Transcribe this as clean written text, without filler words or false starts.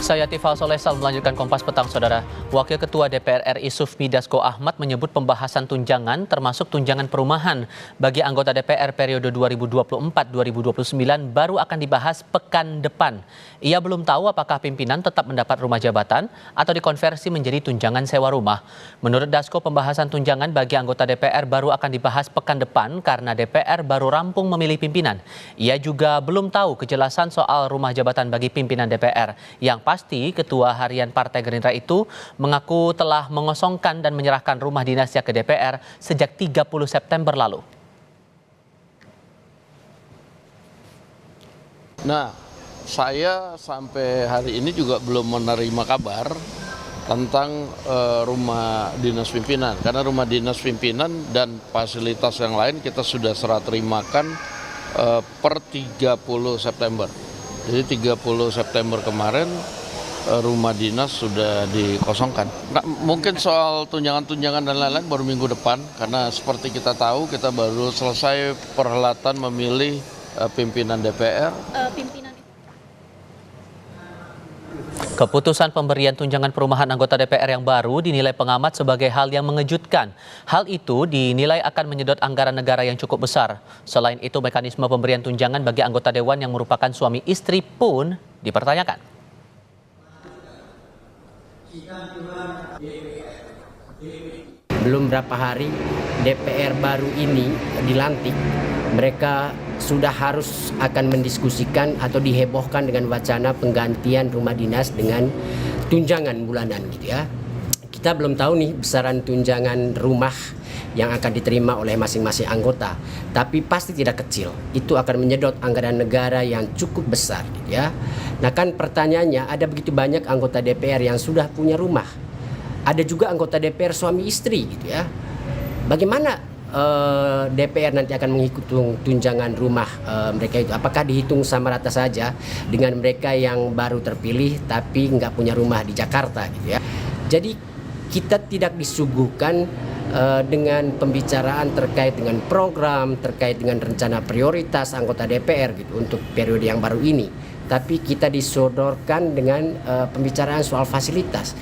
Saya Tifal Solesal melanjutkan Kompas Petang, Saudara. Wakil Ketua DPR RI Sufmi Dasko Ahmad menyebut pembahasan tunjangan termasuk tunjangan perumahan bagi anggota DPR periode 2024-2029 baru akan dibahas pekan depan. Ia belum tahu apakah pimpinan tetap mendapat rumah jabatan atau dikonversi menjadi tunjangan sewa rumah. Menurut Dasko, pembahasan tunjangan bagi anggota DPR baru akan dibahas pekan depan karena DPR baru rampung memilih pimpinan. Ia juga belum tahu kejelasan soal rumah jabatan bagi pimpinan DPR. Yang pasti, Ketua Harian Partai Gerindra itu mengaku telah mengosongkan dan menyerahkan rumah dinasnya ke DPR sejak 30 September lalu. Nah, saya sampai hari ini juga belum menerima kabar tentang rumah dinas pimpinan. Karena rumah dinas pimpinan dan fasilitas yang lain kita sudah serah terimakan per 30 September. Jadi 30 September kemarin rumah dinas sudah dikosongkan. Nah, mungkin soal tunjangan-tunjangan dan lain-lain baru minggu depan, karena seperti kita tahu kita baru selesai perhelatan memilih pimpinan DPR. Keputusan pemberian tunjangan perumahan anggota DPR yang baru dinilai pengamat sebagai hal yang mengejutkan. Hal itu dinilai akan menyedot anggaran negara yang cukup besar. Selain itu, mekanisme pemberian tunjangan bagi anggota dewan yang merupakan suami istri pun dipertanyakan. Belum berapa hari DPR baru ini dilantik, mereka sudah harus akan mendiskusikan atau dihebohkan dengan wacana penggantian rumah dinas dengan tunjangan bulanan gitu ya. Kita belum tahu nih besaran tunjangan rumah yang akan diterima oleh masing-masing anggota, tapi pasti tidak kecil. Itu akan menyedot anggaran negara yang cukup besar gitu ya. Nah kan pertanyaannya, ada begitu banyak anggota DPR yang sudah punya rumah. Ada juga anggota DPR suami istri gitu ya. Bagaimana DPR nanti akan menghitung tunjangan rumah mereka itu? Apakah dihitung sama rata saja dengan mereka yang baru terpilih tapi nggak punya rumah di Jakarta gitu ya? Jadi kita tidak disuguhkan dengan pembicaraan terkait dengan program, terkait dengan rencana prioritas anggota DPR gitu untuk periode yang baru ini. Tapi kita disodorkan dengan pembicaraan soal fasilitas.